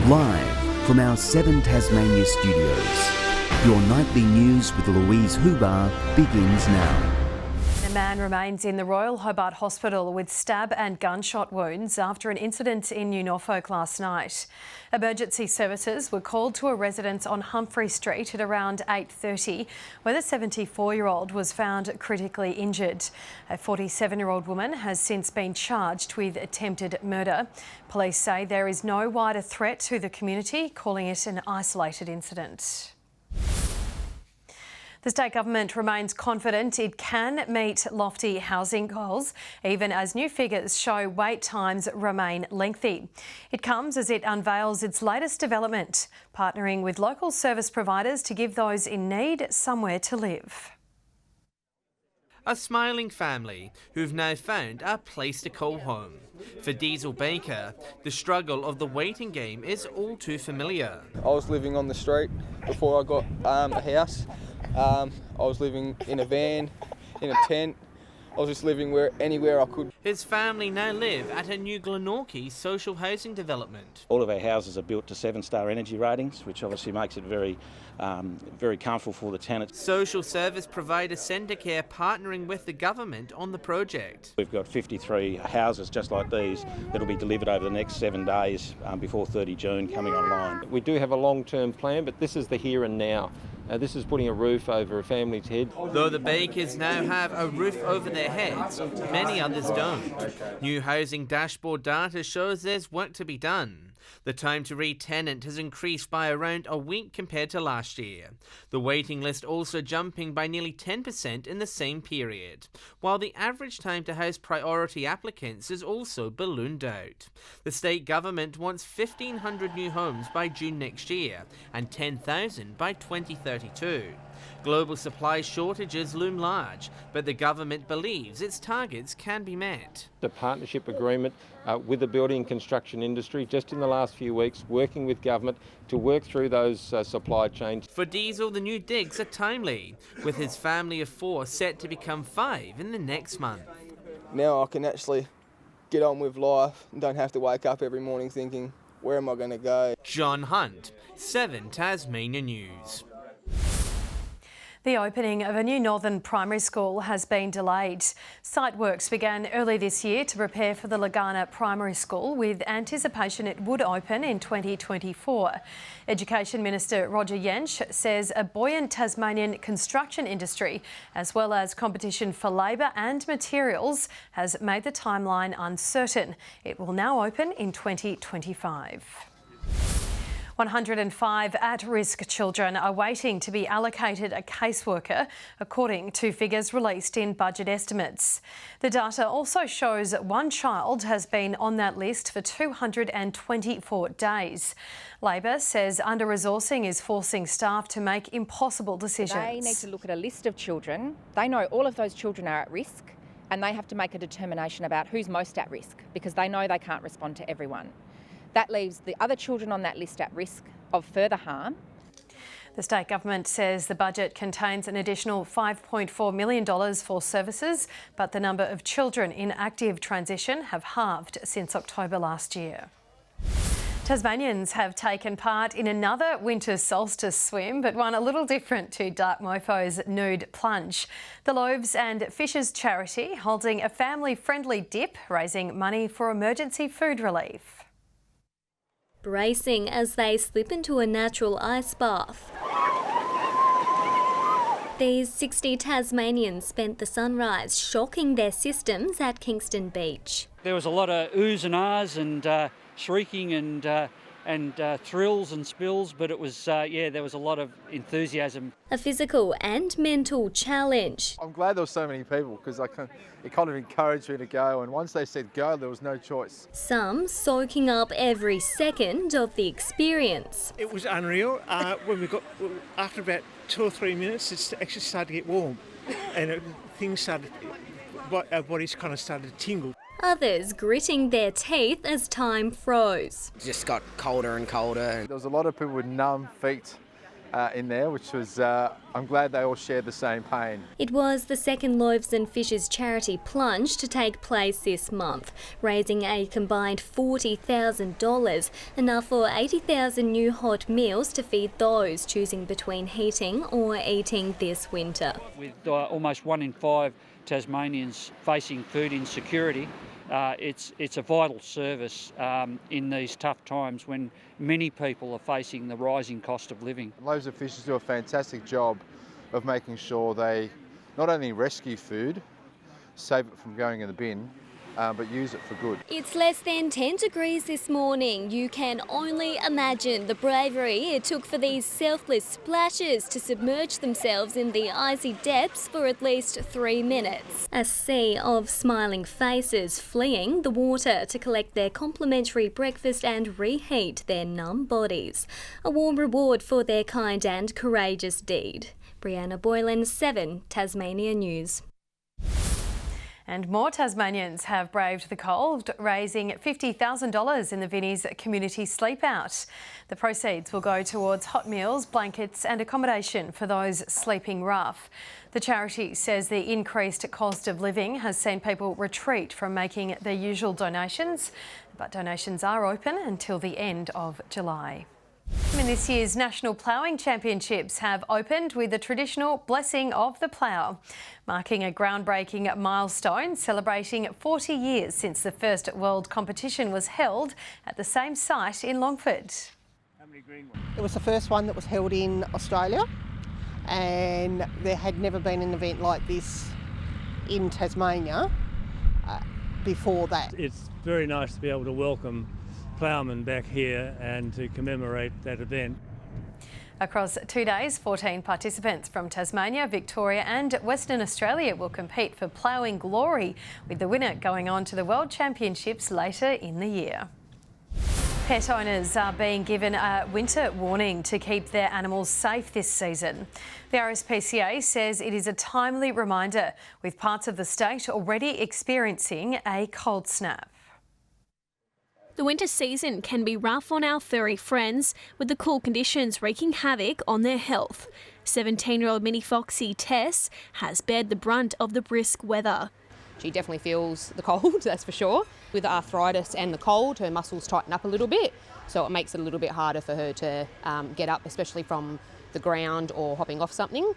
Live from our 7 Tasmania studios, your nightly news with Louise Huber begins now. A man remains in the Royal Hobart Hospital with stab and gunshot wounds after an incident in New Norfolk last night. Emergency services were called to a residence on Humphrey Street at around 8:30, where the 74-year-old was found critically injured. A 47-year-old woman has since been charged with attempted murder. Police say there is no wider threat to the community, calling it an isolated incident. The state government remains confident it can meet lofty housing goals, even as new figures show wait times remain lengthy. It comes as it unveils its latest development, partnering with local service providers to give those in need somewhere to live. A smiling family who've now found a place to call home. For Diesel Baker, the struggle of the waiting game is all too familiar. I was living on the street before I got a house. I was living in a van, in a tent. I was just living anywhere I could. His family now live at a new Glenorchy social housing development. All of our houses are built to 7-star energy ratings, which obviously makes it very comfortable for the tenants. Social service provider Centrecare partnering with the government on the project. We've got 53 houses just like these that will be delivered over the next 7 days before 30 June coming online. We do have a long-term plan, but this is the here and now. This is putting a roof over a family's head. Though the Bakers now have a roof over their heads, many others don't. New housing dashboard data shows there's work to be done. The time to re-tenant has increased by around a week compared to last year. The waiting list also jumping by nearly 10% in the same period, while the average time to house priority applicants is also ballooned out. The state government wants 1,500 new homes by June next year and 10,000 by 2032. Global supply shortages loom large, but the government believes its targets can be met. The partnership agreement with the building and construction industry just in the last few weeks, working with government to work through those supply chains. For Diesel, the new digs are timely, with his family of 4 set to become 5 in the next month. Now I can actually get on with life and don't have to wake up every morning thinking, where am I going to go? John Hunt, 7 Tasmania News. The opening of a new northern primary school has been delayed. Site works began early this year to prepare for the Legana Primary School, with anticipation it would open in 2024. Education Minister Roger Jensch says a buoyant Tasmanian construction industry, as well as competition for labour and materials, has made the timeline uncertain. It will now open in 2025. 105 at-risk children are waiting to be allocated a caseworker, according to figures released in budget estimates. The data also shows one child has been on that list for 224 days. Labor says under-resourcing is forcing staff to make impossible decisions. They need to look at a list of children. They know all of those children are at risk, and they have to make a determination about who's most at risk, because they know they can't respond to everyone. That leaves the other children on that list at risk of further harm. The state government says the budget contains an additional $5.4 million for services, but the number of children in active transition have halved since October last year. Tasmanians have taken part in another winter solstice swim, but one a little different to Dark Mofo's nude plunge. The Loaves and Fishes charity holding a family-friendly dip, raising money for emergency food relief. Bracing as they slip into a natural ice bath. These 60 Tasmanians spent the sunrise shocking their systems at Kingston Beach. There was a lot of oohs and ahs and shrieking and thrills and spills, but it was, there was a lot of enthusiasm. A physical and mental challenge. I'm glad there were so many people because it kind of encouraged me to go, and once they said go, there was no choice. Some soaking up every second of the experience. It was unreal. When we got, after about 2 or 3 minutes, it actually started to get warm, and our bodies kind of started to tingle. Others gritting their teeth as time froze. It just got colder and colder. There was a lot of people with numb feet in there, which was, I'm glad they all shared the same pain. It was the second Loaves and Fishes charity plunge to take place this month, raising a combined $40,000, enough for 80,000 new hot meals to feed those choosing between heating or eating this winter. With almost 1 in 5 Tasmanians facing food insecurity, it's a vital service in these tough times when many people are facing the rising cost of living. Loaves and Fishes do a fantastic job of making sure they not only rescue food, save it from going in the bin, but use it for good. It's less than 10 degrees this morning. You can only imagine the bravery it took for these selfless splashers to submerge themselves in the icy depths for at least 3 minutes. A sea of smiling faces fleeing the water to collect their complimentary breakfast and reheat their numb bodies. A warm reward for their kind and courageous deed. Brianna Boylan, 7 Tasmania News. And more Tasmanians have braved the cold, raising $50,000 in the Vinnie's community sleepout. The proceeds will go towards hot meals, blankets and accommodation for those sleeping rough. The charity says the increased cost of living has seen people retreat from making their usual donations, but donations are open until the end of July. This year's National Ploughing Championships have opened with the traditional blessing of the plough, marking a groundbreaking milestone celebrating 40 years since the first world competition was held at the same site in Longford. It was the first one that was held in Australia, and there had never been an event like this in Tasmania before that. It's very nice to be able to welcome ploughmen back here and to commemorate that event. Across 2 days, 14 participants from Tasmania, Victoria and Western Australia will compete for ploughing glory, with the winner going on to the World Championships later in the year. Pet owners are being given a winter warning to keep their animals safe this season. The RSPCA says it is a timely reminder, with parts of the state already experiencing a cold snap. The winter season can be rough on our furry friends, with the cool conditions wreaking havoc on their health. 17-year-old mini foxy Tess has bared the brunt of the brisk weather. She definitely feels the cold, that's for sure. With the arthritis and the cold, her muscles tighten up a little bit, so it makes it a little bit harder for her to get up, especially from the ground or hopping off something.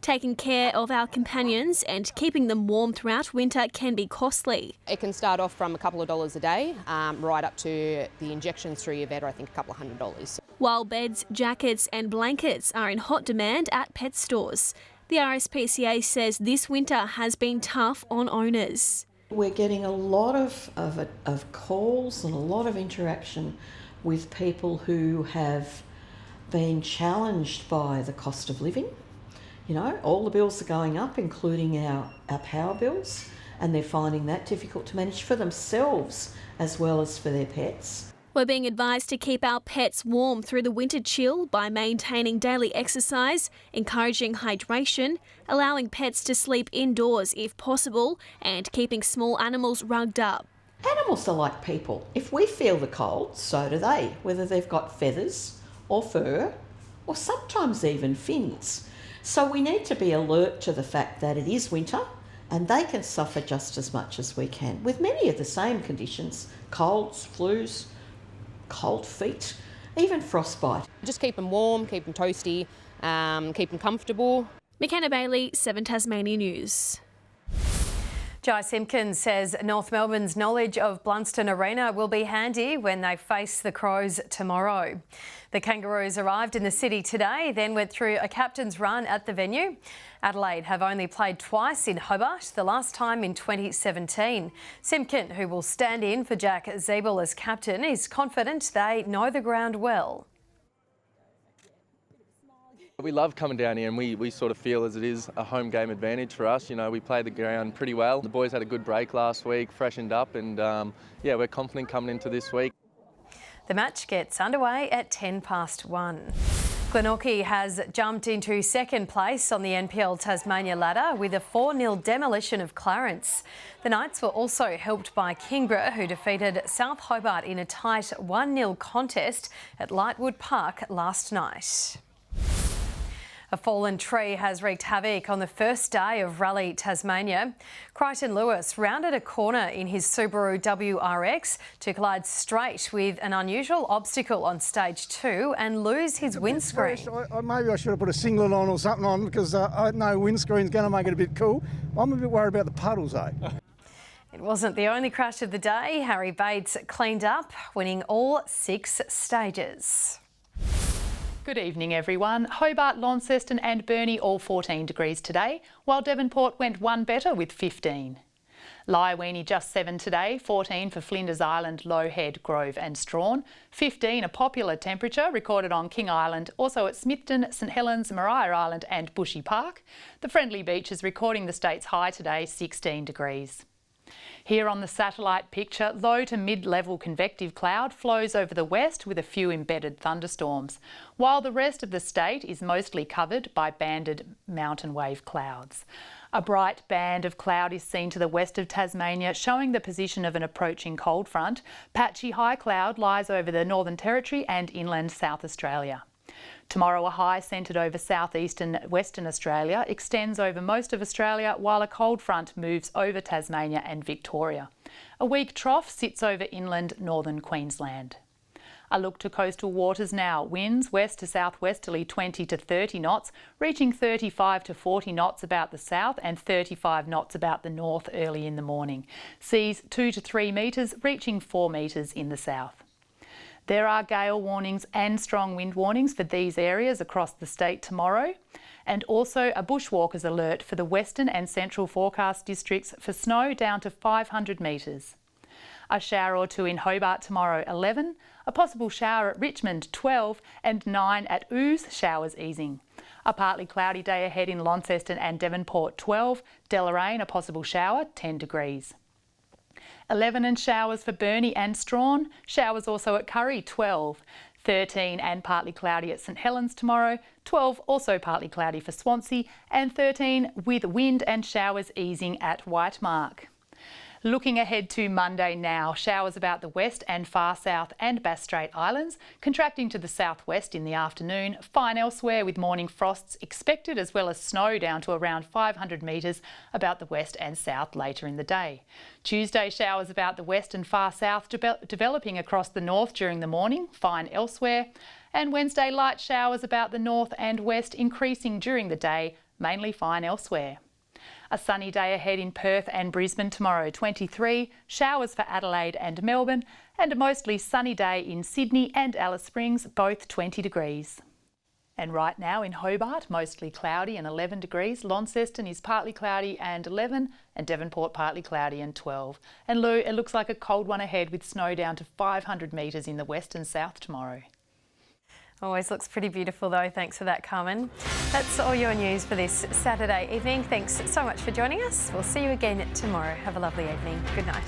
Taking care of our companions and keeping them warm throughout winter can be costly. It can start off from a couple of dollars a day, right up to the injections through your vet, I think a couple of $100. While beds, jackets and blankets are in hot demand at pet stores, the RSPCA says this winter has been tough on owners. We're getting a lot of calls and a lot of interaction with people who have been challenged by the cost of living. You know, all the bills are going up, including our power bills, and they're finding that difficult to manage for themselves as well as for their pets. We're being advised to keep our pets warm through the winter chill by maintaining daily exercise, encouraging hydration, allowing pets to sleep indoors if possible, and keeping small animals rugged up. Animals are like people. If we feel the cold, so do they, whether they've got feathers or fur or sometimes even fins. So we need to be alert to the fact that it is winter and they can suffer just as much as we can, with many of the same conditions: colds, flus, cold feet, even frostbite. Just keep them warm, keep them toasty, keep them comfortable. McKenna Bailey, 7 Tasmania News. Jai Simpkins says North Melbourne's knowledge of Blunston Arena will be handy when they face the Crows tomorrow. The Kangaroos arrived in the city today, then went through a captain's run at the venue. Adelaide have only played twice in Hobart, the last time in 2017. Simpkin, who will stand in for Jack Zeeble as captain, is confident they know the ground well. We love coming down here, and we sort of feel as it is a home game advantage for us. You know, we played the ground pretty well. The boys had a good break last week, freshened up, and yeah, we're confident coming into this week. The match gets underway at 1:10. Glenorchy has jumped into second place on the NPL Tasmania ladder with a 4-0 demolition of Clarence. The Knights were also helped by Kingborough, who defeated South Hobart in a tight 1-0 contest at Lightwood Park last night. A fallen tree has wreaked havoc on the first day of Rally Tasmania. Crichton Lewis rounded a corner in his Subaru WRX to collide straight with an unusual obstacle on stage 2 and lose his windscreen. Maybe I should have put a singlet on or something on because I know windscreen's going to make it a bit cool. I'm a bit worried about the puddles though. It wasn't the only crash of the day. Harry Bates cleaned up, winning all 6 stages. Good evening everyone. Hobart, Launceston and Burnie all 14 degrees today, while Devonport went one better with 15. Lyweenie just 7 today, 14 for Flinders Island, Low Head, Grove and Strawn, 15 a popular temperature recorded on King Island, also at Smithton, St Helens, Maria Island and Bushy Park. The Friendly Beach is recording the state's high today, 16 degrees. Here on the satellite picture, low to mid-level convective cloud flows over the west with a few embedded thunderstorms, while the rest of the state is mostly covered by banded mountain wave clouds. A bright band of cloud is seen to the west of Tasmania, showing the position of an approaching cold front. Patchy high cloud lies over the Northern Territory and inland South Australia. Tomorrow a high centred over southeastern Western Australia extends over most of Australia, while a cold front moves over Tasmania and Victoria. A weak trough sits over inland northern Queensland. A look to coastal waters now. Winds west to southwesterly 20 to 30 knots, reaching 35 to 40 knots about the south and 35 knots about the north early in the morning. Seas 2 to 3 metres, reaching 4 metres in the south. There are gale warnings and strong wind warnings for these areas across the state tomorrow, and also a bushwalkers alert for the western and central forecast districts for snow down to 500 metres. A shower or two in Hobart tomorrow 11, a possible shower at Richmond 12 and 9 at Ouse, showers easing. A partly cloudy day ahead in Launceston and Devonport 12, Deloraine a possible shower 10 degrees. 11 and showers for Burnie and Strawn, showers also at Curry 12, 13 and partly cloudy at St Helens tomorrow, 12 also partly cloudy for Swansea and 13 with wind and showers easing at Whitemark. Looking ahead to Monday now, showers about the west and far south and Bass Strait Islands, contracting to the southwest in the afternoon, fine elsewhere with morning frosts expected as well as snow down to around 500 metres about the west and south later in the day. Tuesday showers about the west and far south developing across the north during the morning, fine elsewhere, and Wednesday light showers about the north and west increasing during the day, mainly fine elsewhere. A sunny day ahead in Perth and Brisbane tomorrow 23, showers for Adelaide and Melbourne, and a mostly sunny day in Sydney and Alice Springs, both 20 degrees. And right now in Hobart, mostly cloudy and 11 degrees. Launceston is partly cloudy and 11, and Devonport partly cloudy and 12. And Lou, it looks like a cold one ahead with snow down to 500 metres in the west and south tomorrow. Always looks pretty beautiful though. Thanks for that, Carmen. That's all your news for this Saturday evening. Thanks so much for joining us. We'll see you again tomorrow. Have a lovely evening. Good night.